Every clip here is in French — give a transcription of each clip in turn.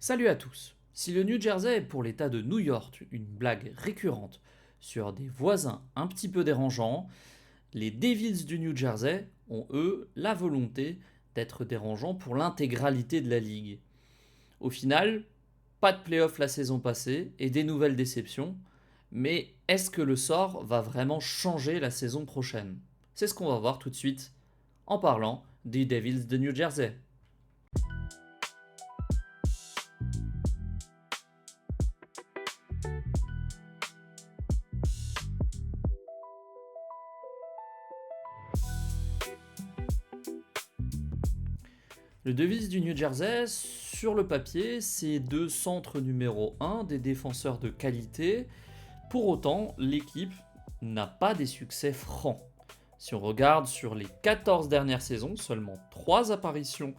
Salut à tous. Si le New Jersey est pour l'État de New York une blague récurrente sur des voisins un petit peu dérangeants, les Devils du New Jersey ont eux la volonté d'être dérangeants pour l'intégralité de la ligue. Au final, pas de playoff la saison passée et des nouvelles déceptions, mais est-ce que le sort va vraiment changer la saison prochaine? C'est ce qu'on va voir tout de suite en parlant des Devils de New Jersey. Le devise du New Jersey, sur le papier, c'est deux centres numéro un, des défenseurs de qualité. Pour autant, l'équipe n'a pas des succès francs. Si on regarde sur les 14 dernières saisons, seulement 3 apparitions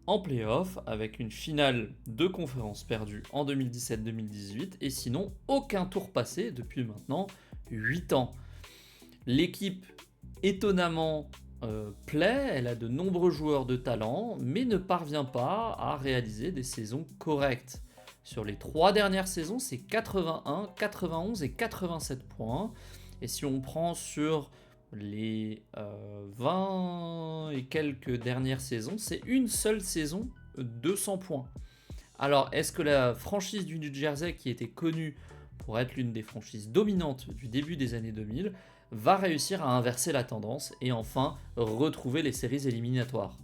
en playoff, avec une finale de conférence perdue en 2017-2018, et sinon aucun tour passé depuis maintenant 8 ans. L'équipe, étonnamment, plaît, elle a de nombreux joueurs de talent, mais ne parvient pas à réaliser des saisons correctes. Sur les 3 dernières saisons, c'est 81, 91 et 87 points. Et si on prend sur les 20 et quelques dernières saisons, c'est une seule saison 200 points. Alors, est-ce que la franchise du New Jersey, qui était connue pour être l'une des franchises dominantes du début des années 2000, va réussir à inverser la tendance et enfin retrouver les séries éliminatoires?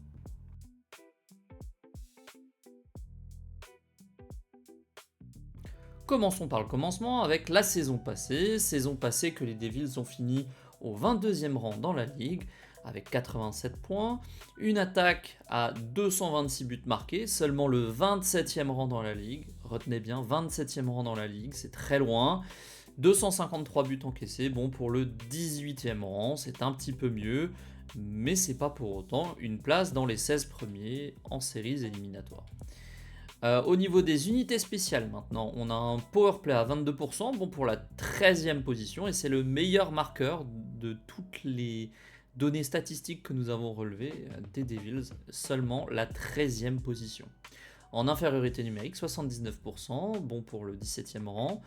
Commençons par le commencement avec la saison passée que les Devils ont fini au 22e rang dans la ligue avec 87 points, une attaque à 226 buts marqués, seulement le 27e rang dans la ligue, retenez bien 27e rang dans la ligue, c'est très loin, 253 buts encaissés, bon pour le 18e rang, c'est un petit peu mieux, mais c'est pas pour autant une place dans les 16 premiers en séries éliminatoires. Au niveau des unités spéciales maintenant, on a un powerplay à 22%, bon pour la 13e position, et c'est le meilleur marqueur de toutes les données statistiques que nous avons relevées des Devils, seulement la 13e position. En infériorité numérique, 79%, bon pour le 17e rang.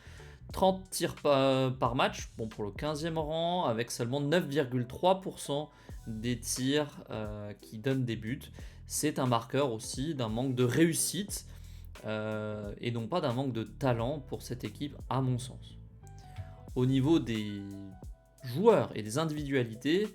30 tirs par match, bon pour le 15e rang, avec seulement 9,3% des tirs qui donnent des buts. C'est un marqueur aussi d'un manque de réussite et non pas d'un manque de talent pour cette équipe, à mon sens. Au niveau des joueurs et des individualités,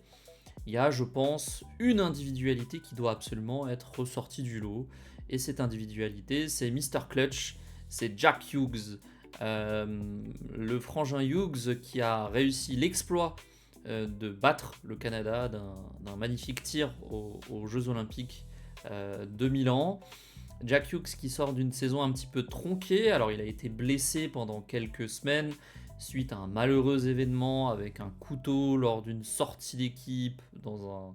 il y a, je pense, une individualité qui doit absolument être ressortie du lot. Et cette individualité, c'est Mr. Clutch, c'est Jack Hughes. Le frangin Hughes qui a réussi l'exploit de battre le Canada d'un magnifique tir aux Jeux Olympiques de Milan. Jack Hughes qui sort d'une saison un petit peu tronquée, alors il a été blessé pendant quelques semaines suite à un malheureux événement avec un couteau lors d'une sortie d'équipe dans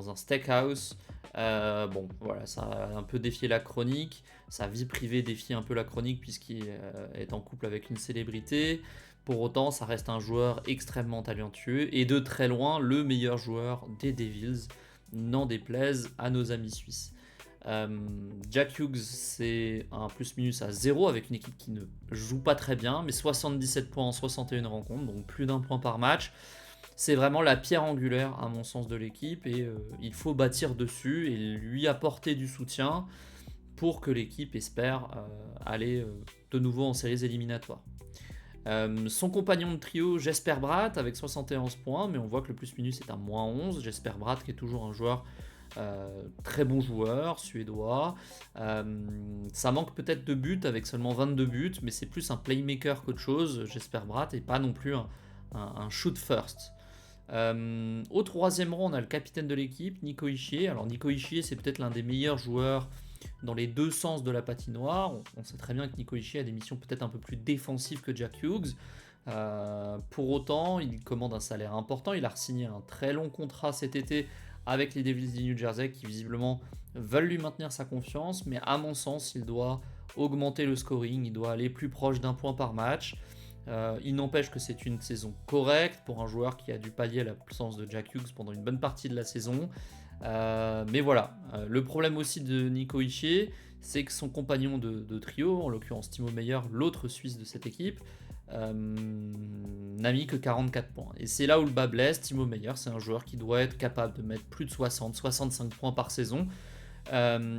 un steakhouse. Bon, voilà, ça a un peu défié la chronique. Sa vie privée défie un peu la chronique puisqu'il est en couple avec une célébrité. Pour autant, ça reste un joueur extrêmement talentueux et de très loin le meilleur joueur des Devils, n'en déplaise à nos amis suisses. Jack Hughes, c'est un plus-minus à 0 avec une équipe qui ne joue pas très bien, mais 77 points en 61 rencontres, donc plus d'un point par match. C'est vraiment la pierre angulaire, à mon sens, de l'équipe et il faut bâtir dessus et lui apporter du soutien pour que l'équipe espère aller de nouveau en séries éliminatoires. Son compagnon de trio, Jesper Bratt, avec 71 points, mais on voit que le plus-minus est à moins 11. Jesper Bratt, qui est toujours un joueur très bon joueur, suédois. Ça manque peut-être de buts avec seulement 22 buts, mais c'est plus un playmaker qu'autre chose, Jesper Bratt, et pas non plus un shoot first. Au troisième rang, on a le capitaine de l'équipe, Nico Hischier. Alors Nico Hischier, c'est peut-être l'un des meilleurs joueurs dans les deux sens de la patinoire. On sait très bien que Nico Hischier a des missions peut-être un peu plus défensives que Jack Hughes. Pour autant, il commande un salaire important. Il a signé un très long contrat cet été avec les Devils du New Jersey qui visiblement veulent lui maintenir sa confiance. Mais à mon sens, il doit augmenter le scoring. Il doit aller plus proche d'un point par match. Il n'empêche que c'est une saison correcte pour un joueur qui a dû pallier l'absence de Jack Hughes pendant une bonne partie de la saison. Mais voilà, le problème aussi de Nico Hischier, c'est que son compagnon de trio, en l'occurrence Timo Meyer, l'autre Suisse de cette équipe, n'a mis que 44 points. Et c'est là où le bas blesse. Timo Meyer, c'est un joueur qui doit être capable de mettre plus de 60-65 points par saison.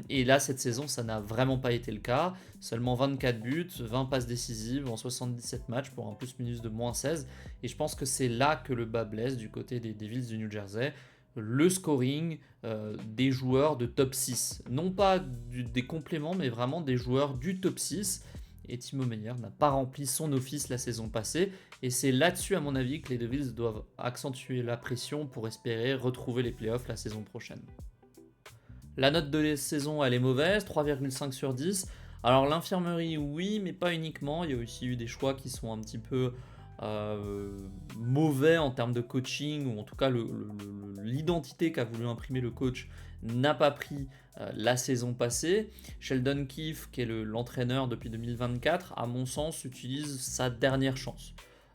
Et là, cette saison, ça n'a vraiment pas été le cas. Seulement 24 buts, 20 passes décisives en 77 matchs pour un plus-minus de -16. Et je pense que c'est là que le bas blesse du côté des Devils du New Jersey. Le scoring des joueurs de top 6. Non pas des compléments, mais vraiment des joueurs du top 6. Et Timo Meyer n'a pas rempli son office la saison passée. Et c'est là-dessus, à mon avis, que les Devils doivent accentuer la pression pour espérer retrouver les playoffs la saison prochaine. La note de la saison, elle est mauvaise, 3,5 sur 10. Alors l'infirmerie, oui, mais pas uniquement. Il y a aussi eu des choix qui sont un petit peu mauvais en termes de coaching, ou en tout cas l'identité qu'a voulu imprimer le coach n'a pas pris la saison passée. Sheldon Keefe, qui est l'entraîneur depuis 2024, à mon sens, utilise sa dernière chance.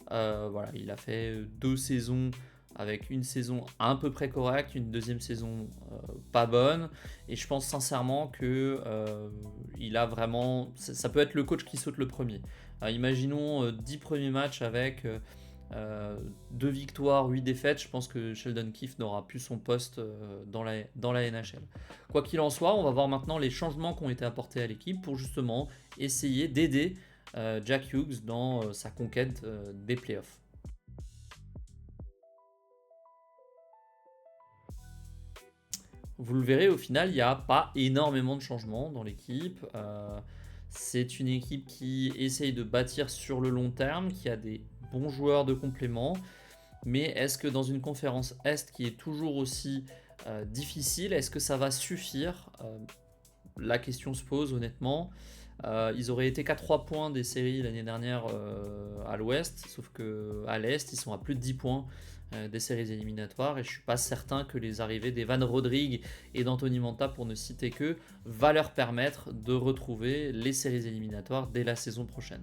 Voilà, il a fait 2 saisons avec une saison à peu près correcte, une deuxième saison pas bonne, et je pense sincèrement que il a vraiment, ça peut être le coach qui saute le premier. Imaginons 10 premiers matchs avec 2 victoires, 8 défaites, je pense que Sheldon Keefe n'aura plus son poste dans la NHL. Quoi qu'il en soit, on va voir maintenant les changements qui ont été apportés à l'équipe pour justement essayer d'aider Jack Hughes dans sa conquête des playoffs. Vous le verrez, au final, il n'y a pas énormément de changements dans l'équipe. C'est une équipe qui essaye de bâtir sur le long terme, qui a des bons joueurs de complément. Mais est-ce que dans une conférence Est qui est toujours aussi difficile, est-ce que ça va suffire? La question se pose honnêtement. Ils auraient été qu'à 3 points des séries l'année dernière à l'Ouest, sauf qu'à l'Est, ils sont à plus de 10 points des séries éliminatoires, et je suis pas certain que les arrivées d'Evan Rodrigue et d'Anthony Mantha, pour ne citer que, va leur permettre de retrouver les séries éliminatoires dès la saison prochaine.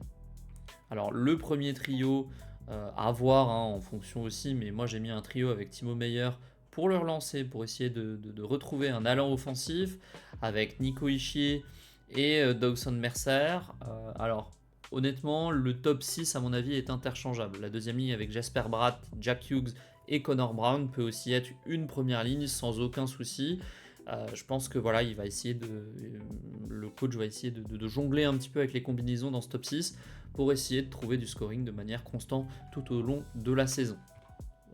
Alors le premier trio à voir en fonction aussi, mais moi j'ai mis un trio avec Timo Meyer pour le relancer, pour essayer de retrouver un allant offensif, avec Nico Hischier et Dawson Mercer. Alors honnêtement, le top 6 à mon avis est interchangeable. La deuxième ligne avec Jesper Bratt, Jack Hughes et Connor Brown peut aussi être une première ligne sans aucun souci. Je pense que voilà, le coach va essayer de jongler un petit peu avec les combinaisons dans ce top 6 pour essayer de trouver du scoring de manière constante tout au long de la saison.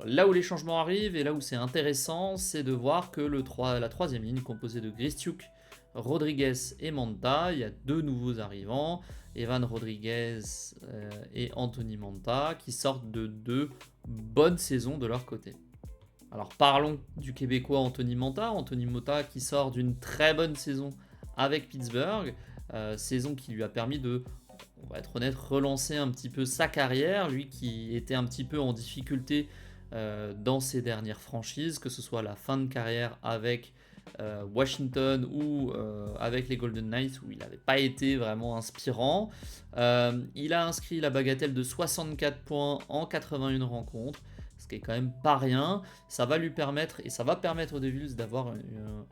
Là où les changements arrivent et là où c'est intéressant, c'est de voir que la troisième ligne, composée de Gristiuk, Rodriguez et Mantha, il y a 2 nouveaux arrivants, Evan Rodriguez et Anthony Mantha, qui sortent de 2 bonnes saisons de leur côté. Alors parlons du Québécois Anthony Mantha qui sort d'une très bonne saison avec Pittsburgh, saison qui lui a permis de, on va être honnête, relancer un petit peu sa carrière, lui qui était un petit peu en difficulté dans ses dernières franchises, que ce soit la fin de carrière avec Washington ou avec les Golden Knights, où il n'avait pas été vraiment inspirant. Il a inscrit la bagatelle de 64 points en 81 rencontres, ce qui est quand même pas rien. Ça va lui permettre, et ça va permettre aux Devils d'avoir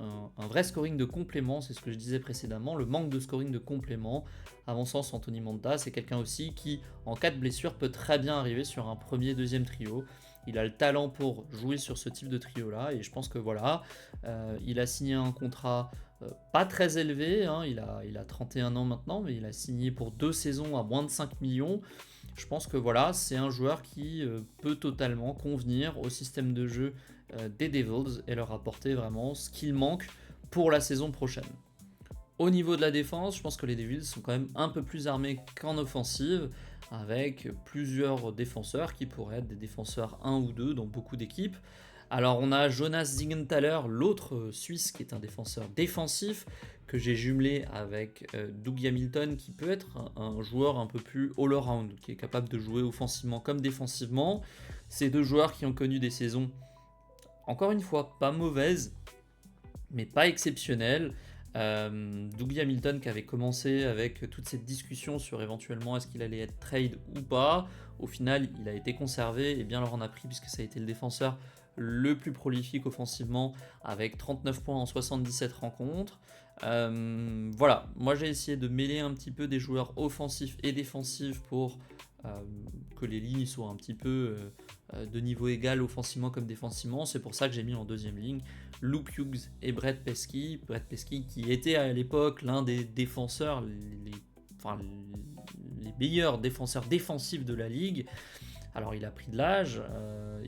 un vrai scoring de complément. C'est ce que je disais précédemment, le manque de scoring de complément. À mon sens, Anthony Mantha, c'est quelqu'un aussi qui, en cas de blessure, peut très bien arriver sur un premier, deuxième trio. Il a le talent pour jouer sur ce type de trio-là, et je pense que voilà, il a signé un contrat pas très élevé, hein, il a 31 ans maintenant, mais il a signé pour 2 saisons à moins de 5 millions. Je pense que voilà, c'est un joueur qui peut totalement convenir au système de jeu des Devils et leur apporter vraiment ce qu'il manque pour la saison prochaine. Au niveau de la défense, je pense que les Devils sont quand même un peu plus armés qu'en offensive, avec plusieurs défenseurs qui pourraient être des défenseurs 1 ou 2 dans beaucoup d'équipes. Alors on a Jonas Siegenthaler, l'autre Suisse qui est un défenseur défensif, que j'ai jumelé avec Dougie Hamilton, qui peut être un joueur un peu plus all-around, qui est capable de jouer offensivement comme défensivement. Ces 2 joueurs qui ont connu des saisons, encore une fois, pas mauvaises, mais pas exceptionnelles. Dougie Hamilton qui avait commencé avec toute cette discussion sur éventuellement est-ce qu'il allait être trade ou pas. Au final, il a été conservé et bien leur en a pris, puisque ça a été le défenseur le plus prolifique offensivement avec 39 points en 77 rencontres. Voilà, moi j'ai essayé de mêler un petit peu des joueurs offensifs et défensifs pour que les lignes soient un petit peu de niveau égal offensivement comme défensivement. C'est pour ça que j'ai mis en deuxième ligne Luke Hughes et Brett Pesky. Brett Pesky qui était à l'époque l'un des défenseurs, les meilleurs défenseurs défensifs de la ligue. Alors il a pris de l'âge,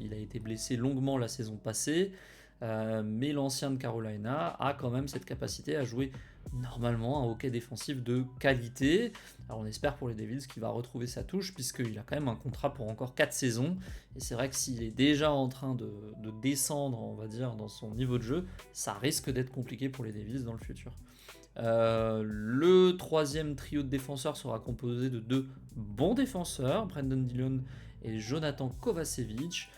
il a été blessé longuement la saison passée, mais l'ancien de Carolina a quand même cette capacité à jouer normalement un hockey défensif de qualité. Alors on espère pour les Devils qu'il va retrouver sa touche puisqu'il a quand même un contrat pour encore 4 saisons. Et c'est vrai que s'il est déjà en train de descendre, on va dire, dans son niveau de jeu, ça risque d'être compliqué pour les Devils dans le futur. Le troisième trio de défenseurs sera composé de 2 bons défenseurs, Brendan Dillon et Jonathan Kovacevic,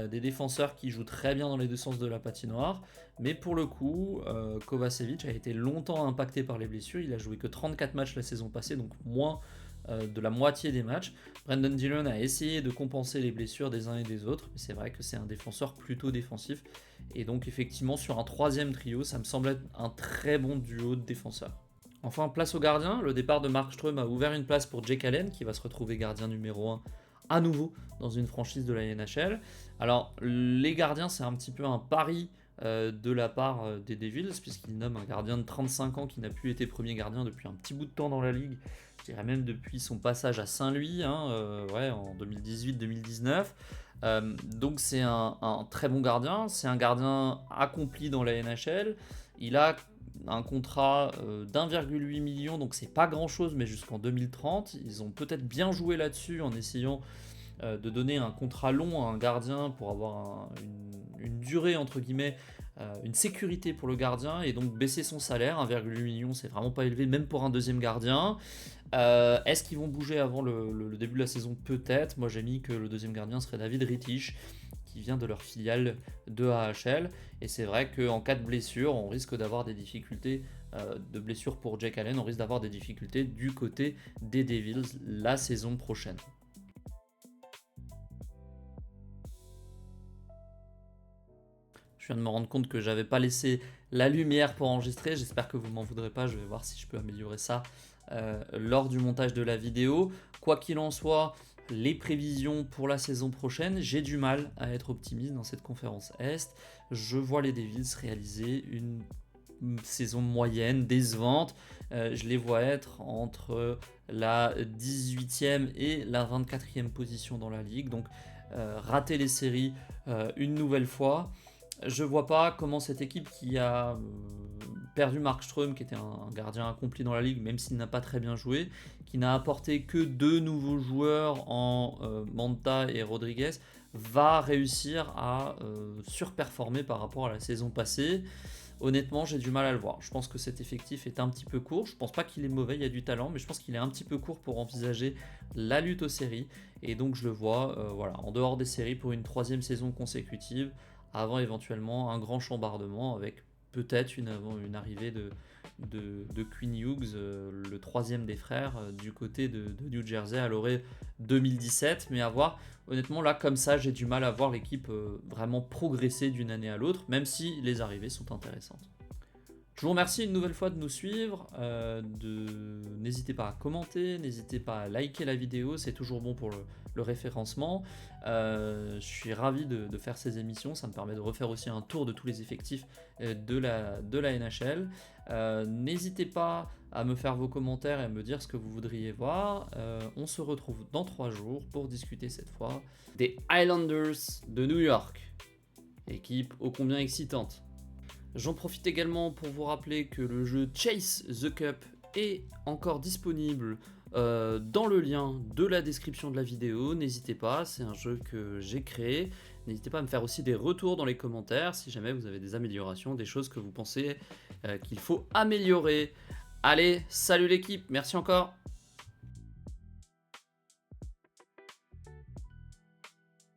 des défenseurs qui jouent très bien dans les deux sens de la patinoire, mais pour le coup, Kovacevic a été longtemps impacté par les blessures, il a joué que 34 matchs la saison passée, donc moins de la moitié des matchs. Brendan Dillon a essayé de compenser les blessures des uns et des autres, mais c'est vrai que c'est un défenseur plutôt défensif, et donc effectivement sur un troisième trio, ça me semble être un très bon duo de défenseurs. Enfin, place au gardien, le départ de Markström a ouvert une place pour Jake Allen, qui va se retrouver gardien numéro 1 à nouveau dans une franchise de la NHL. Alors, les gardiens, c'est un petit peu un pari de la part des Devils, puisqu'ils nomment un gardien de 35 ans qui n'a plus été premier gardien depuis un petit bout de temps dans la ligue, je dirais même depuis son passage à Saint-Louis, en 2018-2019. Donc c'est un très bon gardien, c'est un gardien accompli dans la NHL. Il a un contrat d'1,8 million, donc c'est pas grand chose, mais jusqu'en 2030. Ils ont peut-être bien joué là-dessus en essayant de donner un contrat long à un gardien pour avoir une durée, entre guillemets, une sécurité pour le gardien, et donc baisser son salaire. 1,8 million, c'est vraiment pas élevé, même pour un deuxième gardien. Est-ce qu'ils vont bouger avant le début de la saison? Peut-être. Moi j'ai mis que le deuxième gardien serait David Rittich, qui vient de leur filiale de AHL, et c'est vrai qu'en cas de blessure, on risque d'avoir des difficultés de blessure pour Jake Allen, on risque d'avoir des difficultés du côté des Devils la saison prochaine. Je viens de me rendre compte que j'avais pas laissé la lumière pour enregistrer, j'espère que vous m'en voudrez pas, je vais voir si je peux améliorer ça lors du montage de la vidéo. Quoi qu'il en soit, les prévisions pour la saison prochaine, j'ai du mal à être optimiste dans cette conférence Est. Je vois les Devils réaliser une saison moyenne, décevante. Je les vois être entre la 18e et la 24e position dans la ligue, donc rater les séries une nouvelle fois. Je vois pas comment cette équipe qui a perdu Markström, qui était un gardien accompli dans la ligue, même s'il n'a pas très bien joué, qui n'a apporté que 2 nouveaux joueurs en Manta et Rodriguez, va réussir à surperformer par rapport à la saison passée. Honnêtement, j'ai du mal à le voir. Je pense que cet effectif est un petit peu court. Je pense pas qu'il est mauvais, il y a du talent, mais je pense qu'il est un petit peu court pour envisager la lutte aux séries. Et donc je le vois en dehors des séries pour une 3e saison consécutive, avant éventuellement un grand chambardement avec peut-être une arrivée de Quinn Hughes, le 3e des frères, du côté de New Jersey à l'orée 2017. Mais à voir, honnêtement là comme ça j'ai du mal à voir l'équipe vraiment progresser d'une année à l'autre, même si les arrivées sont intéressantes. Je vous remercie une nouvelle fois de nous suivre, n'hésitez pas à commenter, n'hésitez pas à liker la vidéo, c'est toujours bon pour le référencement. Je suis ravi de faire ces émissions, ça me permet de refaire aussi un tour de tous les effectifs de la NHL. N'hésitez pas à me faire vos commentaires et à me dire ce que vous voudriez voir. On se retrouve dans 3 jours pour discuter cette fois des Islanders de New York, équipe ô combien excitante. J'en profite également pour vous rappeler que le jeu Chase the Cup est encore disponible dans le lien de la description de la vidéo. N'hésitez pas, c'est un jeu que j'ai créé. N'hésitez pas à me faire aussi des retours dans les commentaires si jamais vous avez des améliorations, des choses que vous pensez qu'il faut améliorer. Allez, salut l'équipe, merci encore.